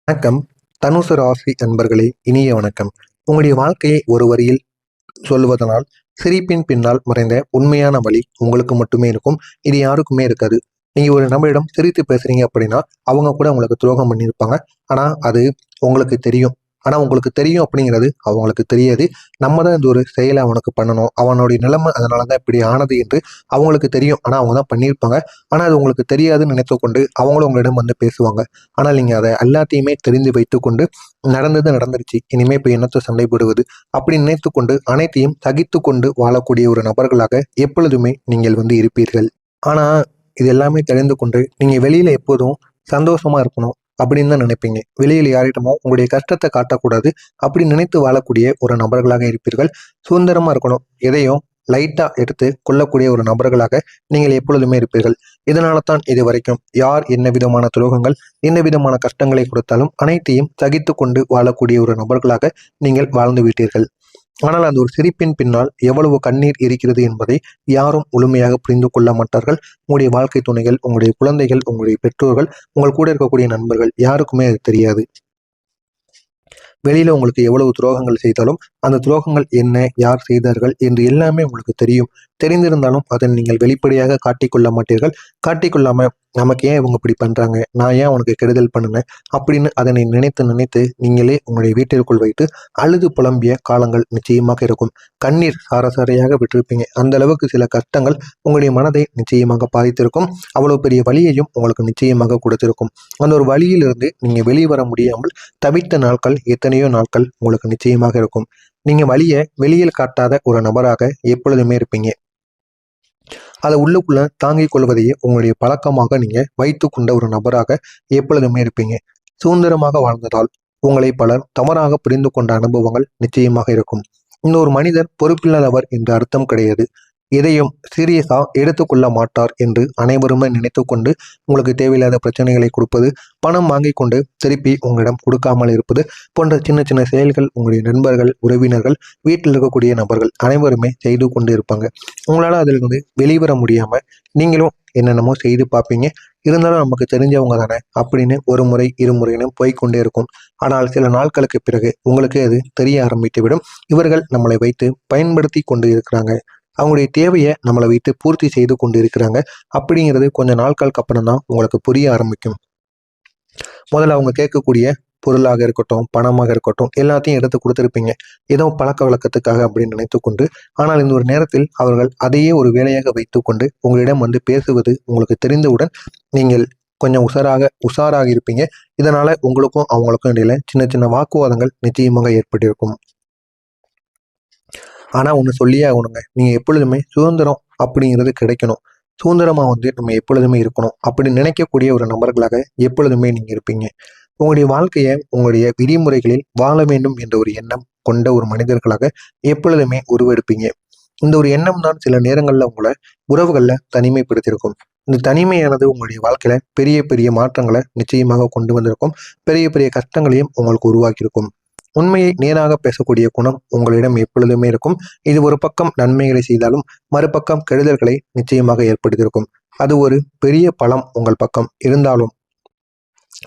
வணக்கம். தனுசு ராசி அன்பர்களே, இனிய வணக்கம். உங்களுடைய வாழ்க்கையை ஒரு வரியில் சொல்லுவதனால் சிரிப்பின் பின்னால் மறைந்த உண்மையான வழி உங்களுக்கு மட்டுமே இருக்கும். இது யாருக்குமே இருக்காது. நீங்க ஒரு நபரிடம் சிரித்து பேசுறீங்க அப்படின்னா அவங்க கூட உங்களுக்கு துரோகம் பண்ணியிருப்பாங்க. ஆனா அது உங்களுக்கு தெரியும். உங்களுக்கு தெரியும் அப்படிங்கிறது அவங்களுக்கு தெரியாது. நம்ம தான் இந்த ஒரு செயலை அவனுக்கு பண்ணணும், அவனுடைய நிலைமை அதனாலதான் இப்படி ஆனது என்று அவங்களுக்கு தெரியும். ஆனா அவங்க தான் பண்ணியிருப்பாங்க. ஆனா அது உங்களுக்கு தெரியாதுன்னு நினைத்து கொண்டு அவங்களும் உங்களிடம் வந்து பேசுவாங்க. ஆனால் நீங்க அதை எல்லாத்தையுமே தெரிந்து வைத்துக்கொண்டு நடந்தது நடந்துருச்சு, இனிமே இப்ப என்னத்த சண்டை போடுவது அப்படி நினைத்து கொண்டு அனைத்தையும் சகித்து கொண்டு வாழக்கூடிய ஒரு நபர்களாக எப்பொழுதுமே நீங்கள் வந்து இருப்பீர்கள். ஆனா இது எல்லாமே தெரிந்து கொண்டு நீங்க வெளியில எப்போதும் சந்தோஷமா இருக்கணும் அப்படின்னு தான் நினைப்பீங்க. வெளியில யாரிடமோ உங்களுடைய கஷ்டத்தை காட்டக்கூடாது அப்படி நினைத்து வாழக்கூடிய ஒரு நபர்களாக இருப்பீர்கள். சுதந்திரமா இருக்கணும், எதையும் லைட்டா எடுத்து கொள்ளக்கூடிய ஒரு நபர்களாக நீங்கள் எப்பொழுதுமே இருப்பீர்கள். இதனால தான் இது வரைக்கும் யார் என்ன விதமான துரோகங்கள், என்ன விதமான கஷ்டங்களை கொடுத்தாலும் அனைத்தையும் சகித்து கொண்டு வாழக்கூடிய ஒரு நபர்களாக நீங்கள் வாழ்ந்து விட்டீர்கள். ஆனால் அந்த ஒரு சிரிப்பின் பின்னால் எவ்வளவு கண்ணீர் இருக்கிறது என்பதை யாரும் முழுமையாக புரிந்து கொள்ள மாட்டார்கள். உங்களுடைய வாழ்க்கை துணைகள், உங்களுடைய குழந்தைகள், உங்களுடைய பெற்றோர்கள், உங்கள் கூட இருக்கக்கூடிய நண்பர்கள் யாருக்குமே அது தெரியாது. வெளியில உங்களுக்கு எவ்வளவு துரோகங்கள் செய்தாலும் அந்த துரோகங்கள் என்ன, யார் செய்தார்கள் என்று எல்லாமே உங்களுக்கு தெரியும். தெரிந்திருந்தாலும் அதை நீங்கள் வெளிப்படையாக காட்டிக்கொள்ள மாட்டீர்கள். காட்டிக்கொள்ளாம நமக்கு ஏன் இவங்க இப்படி பண்றாங்க, நான் ஏன் உனக்கு கெடுதல் பண்ணினேன் அப்படின்னு அதனை நினைத்து நினைத்து நீங்களே உங்களுடைய வீட்டிற்குள் வைத்து அழுது புலம்பிய காலங்கள் நிச்சயமாக இருக்கும். கண்ணீர் சாரசாரையாக விட்டிருப்பீங்க. அந்த அளவுக்கு சில கஷ்டங்கள் உங்களுடைய மனதை நிச்சயமாக பாதித்திருக்கும். அவ்வளவு பெரிய வலியையும் உங்களுக்கு நிச்சயமாக கொடுத்திருக்கும். அந்த ஒரு வழியிலிருந்து நீங்க வெளியே வர முடியாமல் தவித்த நாட்கள் எத்தனையோ நாட்கள் உங்களுக்கு நிச்சயமாக இருக்கும். நீங்க வலிய வெளியில் காட்டாத ஒரு நபராக எப்பொழுதுமே இருப்பீங்க. அதை உள்ளுக்குள்ள தாங்கிக் கொள்வதையே உங்களுடைய பழக்கமாக நீங்க வைத்து கொண்ட ஒரு நபராக எப்பொழுதுமே இருப்பீங்க. சுதந்திரமாக வாழ்ந்ததால் உங்களை பலர் தவறாக புரிந்து கொண்ட அனுபவங்கள் நிச்சயமாக இருக்கும். இன்னொரு மனிதர் பொறுப்பில்லாதவர் என்று அர்த்தம் கிடையாது. எதையும் சீரியஸா எடுத்துக்கொள்ள மாட்டார் என்று அனைவருமே நினைத்து கொண்டு உங்களுக்கு தேவையில்லாத பிரச்சனைகளை கொடுப்பது, பணம் வாங்கி கொண்டு திருப்பி உங்களிடம் கொடுக்காமல் இருப்பது போன்ற சின்ன சின்ன செயல்கள் உங்களுடைய நண்பர்கள், உறவினர்கள், வீட்டில் இருக்கக்கூடிய நபர்கள் அனைவருமே செய்து கொண்டு இருப்பாங்க. உங்களால் அதிலிருந்து வெளிவர முடியாம நீங்களும் என்னென்னமோ செய்து பார்ப்பீங்க. இருந்தாலும் நமக்கு தெரிஞ்சவங்க தானே அப்படின்னு ஒரு முறை இருமுறைன்னு போய்கொண்டே இருக்கும். ஆனால் சில நாட்களுக்கு பிறகு உங்களுக்கு அது தெரிய ஆரம்பித்து விடும். இவர்கள் நம்மளை வைத்து பயன்படுத்தி கொண்டு இருக்கிறாங்க, அவங்களுடைய தேவையை நம்மளை வைத்து பூர்த்தி செய்து கொண்டு இருக்கிறாங்க அப்படிங்கிறது கொஞ்ச நாட்களுக்கு அப்புறம் தான் உங்களுக்கு புரிய ஆரம்பிக்கும். முதல்ல அவங்க கேட்கக்கூடிய பொருளாக இருக்கட்டும், பணமாக இருக்கட்டும், எல்லாத்தையும் எடுத்து கொடுத்துருப்பீங்க ஏதோ பழக்க வழக்கத்துக்காக அப்படின்னு நினைத்து கொண்டு. ஆனால் இந்த ஒரு நேரத்தில் அவர்கள் அதையே ஒரு வேலையாக வைத்துக்கொண்டு உங்களிடம் வந்து பேசுவது உங்களுக்கு தெரிந்தவுடன் நீங்கள் கொஞ்சம் உஷாராக இருப்பீங்க. இதனால உங்களுக்கும் அவங்களுக்கும் இடையில சின்ன சின்ன வாக்குவாதங்கள் நிச்சயமாக ஏற்பட்டிருக்கும். ஆனா ஒண்ணு சொல்லியே ஆகணுங்க, நீங்க எப்பொழுதுமே சுதந்திரம் அப்படிங்கிறது கிடைக்கணும். சுதந்திரமா வந்து நம்ம எப்பொழுதுமே இருக்கணும் அப்படி நினைக்கக்கூடிய ஒரு நபர்களாக எப்பொழுதுமே நீங்க இருப்பீங்க. உங்களுடைய வாழ்க்கையை உங்களுடைய விதிமுறைகளில் வாழ வேண்டும் என்ற ஒரு எண்ணம் கொண்ட ஒரு மனிதர்களாக எப்பொழுதுமே உருவெடுப்பீங்க. இந்த ஒரு எண்ணம் தான் சில நேரங்கள்ல உங்களை உறவுகள்ல தனிமைப்படுத்தியிருக்கும். இந்த தனிமையானது உங்களுடைய வாழ்க்கையில பெரிய பெரிய மாற்றங்களை நிச்சயமாக கொண்டு வந்திருக்கும். பெரிய பெரிய கஷ்டங்களையும் உங்களுக்கு உருவாக்கியிருக்கும். உண்மையை நேராக பேசக்கூடிய குணம் உங்களிடம் எப்பொழுதுமே இருக்கும். இது ஒரு பக்கம் நன்மைகளை செய்தாலும் மறுபக்கம் கெடுதல்களை நிச்சயமாக ஏற்படுத்தியிருக்கும். அது ஒரு பெரிய பலம் உங்கள் பக்கம் இருந்தாலும்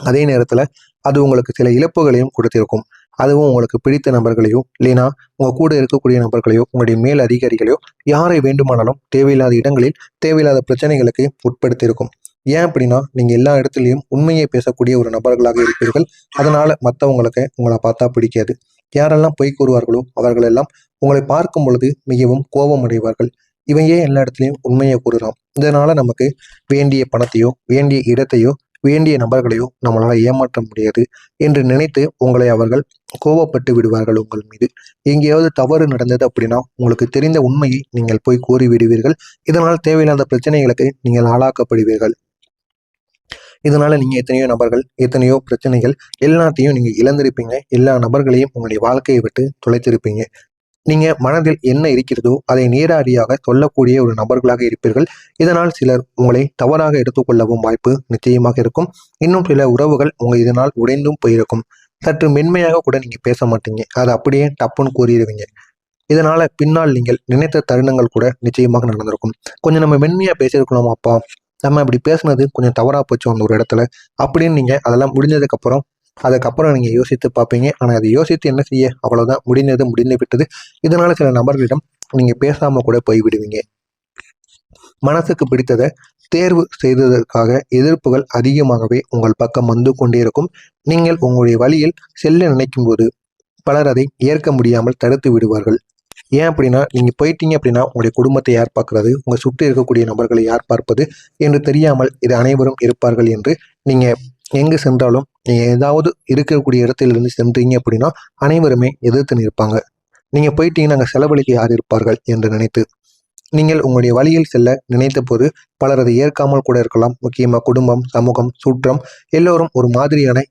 அதே நேரத்துல அது உங்களுக்கு சில இழப்புகளையும் கொடுத்திருக்கும். அதுவும் உங்களுக்கு பிடித்த நபர்களையோ இல்லைனா உங்க கூட இருக்கக்கூடிய நபர்களையோ உங்களுடைய மேல் அதிகாரிகளையோ யாரை வேண்டுமானாலும் தேவையில்லாத இடங்களில் தேவையில்லாத பிரச்சனைகளுக்கு உட்படுத்தியிருக்கும். ஏன் அப்படின்னா நீங்க எல்லா இடத்துலையும் உண்மையை பேசக்கூடிய ஒரு நபர்களாக இருப்பீர்கள். அதனால மற்றவங்களுக்கு உங்களை பார்த்தா பிடிக்காது. யாரெல்லாம் பொய் கூறுவார்களோ அவர்களெல்லாம் உங்களை பார்க்கும் பொழுது மிகவும் கோபம் அடைவார்கள். இவன் ஏன் எல்லா இடத்துலையும் உண்மையை கூறுறான், இதனால நமக்கு வேண்டிய பணத்தையோ வேண்டிய இடத்தையோ வேண்டிய நபர்களையோ நம்மளால ஏமாற்ற முடியாது என்று நினைத்து உங்களை அவர்கள் கோபப்பட்டு விடுவார்கள் உங்கள் மீது. எங்கேயாவது தவறு நடந்தது அப்படின்னா உங்களுக்கு தெரிந்த உண்மையை நீங்கள் போய் கூறி விடுவீர்கள். இதனால் தேவையில்லாத பிரச்சனைகளுக்கு நீங்கள் ஆளாக்கப்படுவீர்கள். இதனால நீங்க எத்தனையோ நபர்கள், எத்தனையோ பிரச்சனைகள் எல்லாத்தையும் நீங்க இழந்திருப்பீங்க. எல்லா நபர்களையும் உங்களுடைய வாழ்க்கையை விட்டு தொலைத்திருப்பீங்க. நீங்க மனதில் என்ன இருக்கிறதோ அதை நேரடியாக சொல்லக்கூடிய ஒரு நபர்களாக இருப்பீர்கள். இதனால் சிலர் உங்களை தவறாக எடுத்துக்கொள்ளவும் வாய்ப்பு நிச்சயமாக இருக்கும். இன்னும் சில உறவுகள் உங்க இதனால் உடைந்தும் போயிருக்கும். சற்று மென்மையாக கூட நீங்க பேச மாட்டீங்க, அதை அப்படியே டப்புன்னு கூறிடுவீங்க. இதனால பின்னால் நீங்கள் நினைத்த தருணங்கள் கூட நிச்சயமாக நடந்திருக்கும். கொஞ்சம் நம்ம மென்மையா பேசியிருக்கலாமாப்பா, நம்ம இப்படி பேசுனது கொஞ்சம் தவறா போச்சு அந்த ஒரு இடத்துல அப்படின்னு நீங்க அதெல்லாம் முடிஞ்சதுக்கு அப்புறம் அதுக்கப்புறம் நீங்கள் யோசித்து பார்ப்பீங்க. ஆனால் அதை யோசித்து என்ன செய்ய, அவ்வளோதான், முடிந்தது முடிந்து விட்டது. இதனால் சில நபர்களிடம் நீங்கள் பேசாமல் கூட போய்விடுவீங்க. மனசுக்கு பிடித்ததை தேர்வு செய்ததற்காக எதிர்ப்புகள் அதிகமாகவே உங்கள் பக்கம் வந்து கொண்டே இருக்கும். நீங்கள் உங்களுடைய வழியில் செல்ல நினைக்கும் போது பலர் அதை ஏற்க முடியாமல் தடுத்து விடுவார்கள். ஏன் அப்படின்னா, நீங்கள் போயிட்டீங்க அப்படின்னா உங்களுடைய குடும்பத்தை யார் பார்க்கறது, உங்கள் சுற்றி இருக்கக்கூடிய நபர்களை யார் பார்ப்பது என்று தெரியாமல் இது அனைவரும் இருப்பார்கள் என்று நீங்கள் எங்கு சென்றாலும் நீங்கள் ஏதாவது இருக்கக்கூடிய இடத்திலிருந்து சென்றீங்க அப்படின்னா அனைவருமே எதிர்த்து நிற்பாங்க. நீங்கள் போயிட்டீங்கன்னா அங்கே செலவழிக்க யார் இருப்பார்கள் என்று நினைத்து நீங்கள் உங்களுடைய வழியில் செல்ல நினைத்த போது பலர் அதை ஏற்காமல் கூட இருக்கலாம். முக்கியமாக குடும்பம், சமூகம், சுற்றம் எல்லோரும் ஒரு மாதிரியான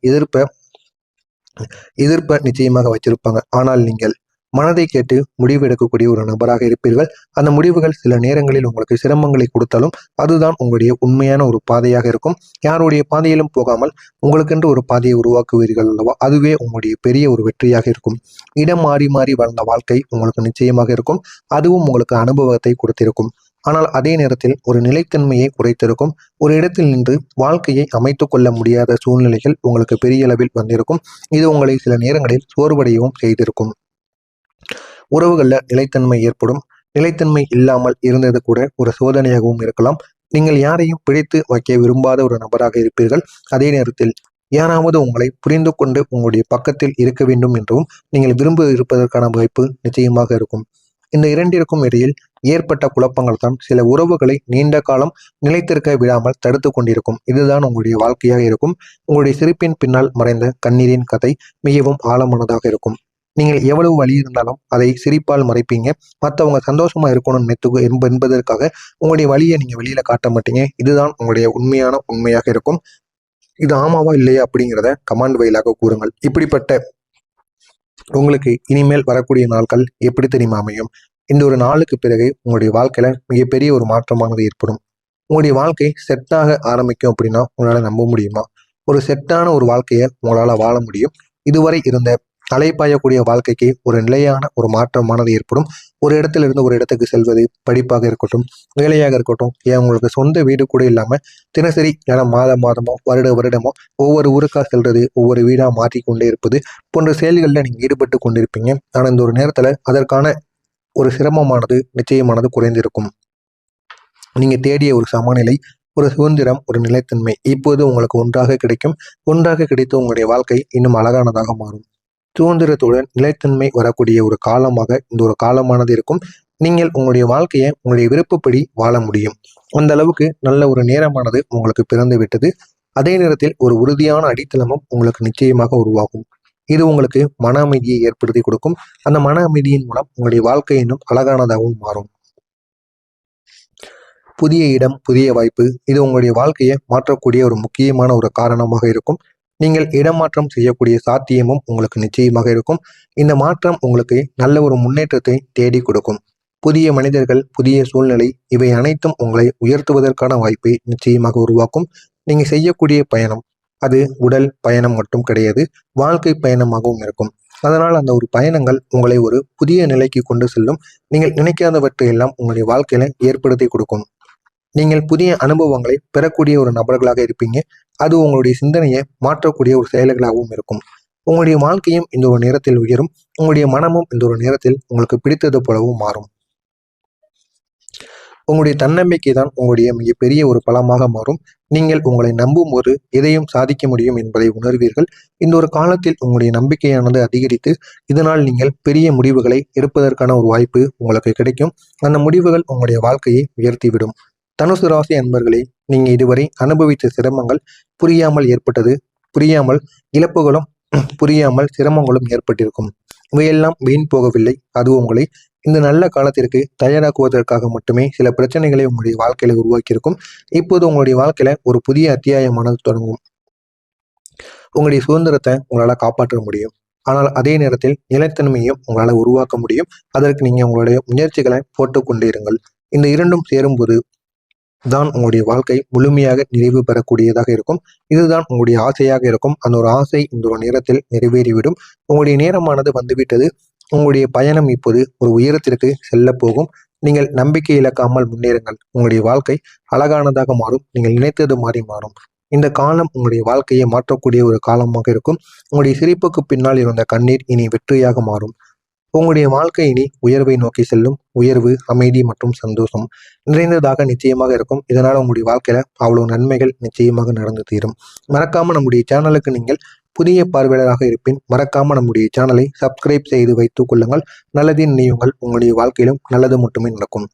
எதிர்ப்பை நிச்சயமாக வச்சிருப்பாங்க. ஆனால் நீங்கள் மனதை கேட்டு முடிவு எடுக்கக்கூடிய ஒரு நபராக இருப்பீர்கள். அந்த முடிவுகள் சில நேரங்களில் உங்களுக்கு சிரமங்களை கொடுத்தாலும் அதுதான் உங்களுடைய உண்மையான ஒரு பாதையாக இருக்கும். யாருடைய பாதையிலும் போகாமல் உங்களுக்கென்று ஒரு பாதையை உருவாக்குவீர்கள் அல்லவா, அதுவே உங்களுடைய பெரிய ஒரு வெற்றியாக இருக்கும். இடம் மாறி மாறி வளர்ந்த வாழ்க்கை உங்களுக்கு நிச்சயமாக இருக்கும். அதுவும் உங்களுக்கு அனுபவத்தை கொடுத்திருக்கும். ஆனால் அதே நேரத்தில் ஒரு நிலைத்தன்மையை குறைத்திருக்கும். ஒரு இடத்தில் நின்று வாழ்க்கையை அமைத்துக் கொள்ள முடியாத சூழ்நிலைகள் உங்களுக்கு பெரிய அளவில் வந்திருக்கும். இது உங்களை சில நேரங்களில் சோர்வடையவும் செய்திருக்கும். உறவுகளில் நிலைத்தன்மை ஏற்படும். நிலைத்தன்மை இல்லாமல் இருந்தது கூட ஒரு சோதனையாகவும் இருக்கலாம். நீங்கள் யாரையும் பிடித்து வைக்க விரும்பாத ஒரு நபராக இருப்பீர்கள். அதே நேரத்தில் யாராவது உங்களை புரிந்து கொண்டு உங்களுடைய பக்கத்தில் இருக்க வேண்டும் என்றும் நீங்கள் விரும்ப இருப்பதற்கான வாய்ப்பு நிச்சயமாக இருக்கும். இந்த இரண்டிற்கும் இடையில் ஏற்பட்ட குழப்பங்கள் தான் சில உறவுகளை நீண்ட காலம் நிலைத்திருக்க விடாமல் தடுத்து கொண்டிருக்கும். இதுதான் உங்களுடைய வாழ்க்கையாக இருக்கும். உங்களுடைய சிரிப்பின் பின்னால் மறைந்த கண்ணீரின் கதை மிகவும் ஆழமானதாக இருக்கும். நீங்கள் எவ்வளவு வழி இருந்தாலும் அதை சிரிப்பால் மறைப்பீங்க. மற்றவங்க சந்தோஷமா இருக்கணும் என்பதற்காக உங்களுடைய வழியை நீங்க வெளியில காட்ட மாட்டீங்க. இதுதான் உங்களுடைய உண்மையாக இருக்கும். இது ஆமாவா இல்லையா அப்படிங்கிறத கமெண்ட் வாயிலாக கூறுங்கள். இப்படிப்பட்ட உங்களுக்கு இனிமேல் வரக்கூடிய நாட்கள் எப்படி தெரியுமா அமையும்? இந்த ஒரு நாளுக்கு பிறகு உங்களுடைய வாழ்க்கையில மிகப்பெரிய ஒரு மாற்றமானது ஏற்படும். உங்களுடைய வாழ்க்கை செட்டாக ஆரம்பிக்கும் அப்படின்னா உங்களால நம்ப முடியுமா? ஒரு செட்டான ஒரு வாழ்க்கையை உங்களால வாழ முடியும். இதுவரை இருந்த அலைப்பாயக்கூடிய வாழ்க்கைக்கு ஒரு நிலையான ஒரு மாற்றமானது ஏற்படும். ஒரு இடத்துல இருந்து ஒரு இடத்துக்கு செல்வது, படிப்பாக இருக்கட்டும், வேலையாக இருக்கட்டும், ஏன் உங்களுக்கு சொந்த வீடு கூட இல்லாம தினசரி ஏன்னா மாதமோ வருடமோ ஒவ்வொரு ஊருக்கா செல்றது, ஒவ்வொரு வீடா மாற்றிக்கொண்டே இருப்பது போன்ற செயல்களில் நீங்க ஈடுபட்டு கொண்டிருப்பீங்க. ஆனா இந்த ஒரு நேரத்துல அதற்கான ஒரு சிரமமானது நிச்சயமானது குறைந்திருக்கும். நீங்க தேடிய ஒரு சமநிலை, ஒரு சுதந்திரம், ஒரு நிலைத்தன்மை இப்போது உங்களுக்கு ஒன்றாக கிடைக்கும். ஒன்றாக கிடைத்து உங்களுடைய வாழ்க்கை இன்னும் அழகானதாக மாறும். சுதந்திரத்துடன் நிலைத்தன்மை வரக்கூடிய ஒரு காலமாக இந்த ஒரு காலமானது இருக்கும். நீங்கள் உங்களுடைய வாழ்க்கையை உங்களுடைய விருப்பப்படி வாழ முடியும். அந்த அளவுக்கு நல்ல ஒரு நேரமானது உங்களுக்கு பிறந்து விட்டது. அதே நேரத்தில் ஒரு உறுதியான அடித்தளமும் உங்களுக்கு நிச்சயமாக உருவாகும். இது உங்களுக்கு மன அமைதியை ஏற்படுத்தி கொடுக்கும். அந்த மன அமைதியின் மூலம் உங்களுடைய வாழ்க்கை இன்னும் அழகானதாகவும் மாறும். புதிய இடம், புதிய வாய்ப்பு இது உங்களுடைய வாழ்க்கையை மாற்றக்கூடிய ஒரு முக்கியமான ஒரு காரணமாக இருக்கும். நீங்கள் இடமாற்றம் செய்யக்கூடிய சாத்தியமும் உங்களுக்கு நிச்சயமாக இருக்கும். இந்த மாற்றம் உங்களுக்கு நல்ல ஒரு முன்னேற்றத்தை தேடி கொடுக்கும். புதிய மனிதர்கள், புதிய சூழ்நிலை இவை அனைத்தும் உங்களை உயர்த்துவதற்கான வாய்ப்பை நிச்சயமாக உருவாக்கும். நீங்க செய்யக்கூடிய பயணம் அது உடல் பயணம் மட்டும் கிடையாது, வாழ்க்கை பயணமாகவும் இருக்கும். அதனால் அந்த ஒரு பயணங்கள் உங்களை ஒரு புதிய நிலைக்கு கொண்டு செல்லும். நீங்கள் நினைக்காதவற்றை எல்லாம் உங்களுடைய வாழ்க்கையில ஏற்படுத்தி கொடுக்கும். நீங்கள் புதிய அனுபவங்களை பெறக்கூடிய ஒரு நபர்களாக இருப்பீங்க. அது உங்களுடைய சிந்தனையை மாற்றக்கூடிய ஒரு செயல்களாகவும் இருக்கும். உங்களுடைய வாழ்க்கையும் இந்த ஒரு நேரத்தில் உயரும். உங்களுடைய மனமும் இந்த ஒரு நேரத்தில் உங்களுக்கு பிடித்தது போலவும் மாறும். உங்களுடைய தன்னம்பிக்கை தான் உங்களுடைய மிகப்பெரிய ஒரு பலமாக மாறும். நீங்கள் உங்களை நம்பும் போது எதையும் சாதிக்க முடியும் என்பதை உணர்வீர்கள். இந்த ஒரு காலத்தில் உங்களுடைய நம்பிக்கையானது அதிகரித்து இதனால் நீங்கள் பெரிய முடிவுகளை எடுப்பதற்கான ஒரு வாய்ப்பு உங்களுக்கு கிடைக்கும். அந்த முடிவுகள் உங்களுடைய வாழ்க்கையை உயர்த்திவிடும். தனுசு ராசி அன்பர்களே, நீங்க இதுவரை அனுபவித்த சிரமங்கள் புரியாமல் ஏற்பட்டது, புரியாமல் இழப்புகளும் புரியாமல் சிரமங்களும் ஏற்பட்டிருக்கும். இவையெல்லாம் வீண் போகவில்லை. அது உங்களை இந்த நல்ல காலத்திற்கு தயாராக்குவதற்காக மட்டுமே சில பிரச்சனைகளை உங்களுடைய வாழ்க்கையில உருவாக்கியிருக்கும். இப்போது உங்களுடைய வாழ்க்கையில ஒரு புதிய அத்தியாயமானது தொடங்கும். உங்களுடைய சுதந்திரத்தை உங்களால காப்பாற்ற முடியும். ஆனால் அதே நேரத்தில் நிலைத்தன்மையும் உங்களால உருவாக்க முடியும். அதற்கு நீங்க உங்களுடைய முயற்சிகளை போட்டுக்கொண்டே இருங்கள். இந்த இரண்டும் சேரும்போது தான் உங்களுடைய வாழ்க்கை முழுமையாக நிறைவு பெறக்கூடியதாக இருக்கும். இதுதான் உங்களுடைய ஆசையாக இருக்கும். அந்த ஒரு ஆசை இந்த ஒரு நேரத்தில் நிறைவேறிவிடும். உங்களுடைய நேரமானது வந்துவிட்டது. உங்களுடைய பயணம் இப்போது ஒரு உயரத்திற்கு செல்ல போகும். நீங்கள் நம்பிக்கை இழக்காமல் முன்னேறுங்கள். உங்களுடைய வாழ்க்கை அழகானதாக மாறும். நீங்கள் நினைத்தது மாறி மாறும். இந்த காலம் உங்களுடைய வாழ்க்கையை மாற்றக்கூடிய ஒரு காலமாக இருக்கும். உங்களுடைய சிரிப்புக்கு பின்னால் இருந்த கண்ணீர் இனி வெற்றியாக மாறும். உங்களுடைய வாழ்க்கை இனி உயர்வை நோக்கி செல்லும். உயர்வு, அமைதி மற்றும் சந்தோஷம் நிறைந்ததாக நிச்சயமாக இருக்கும். இதனால் உங்களுடைய வாழ்க்கையில அவ்வளவு நன்மைகள் நிச்சயமாக நடந்து தீரும். மறக்காம நம்முடைய சேனலுக்கு நீங்கள் புதிய பார்வையாளராக இருப்பின் மறக்காம நம்முடைய சேனலை சப்ஸ்கிரைப் செய்து வைத்துக் கொள்ளுங்கள். நல்லதின் நினைவுகள் உங்களுடைய வாழ்க்கையிலும் நல்லது மட்டுமே நடக்கும்.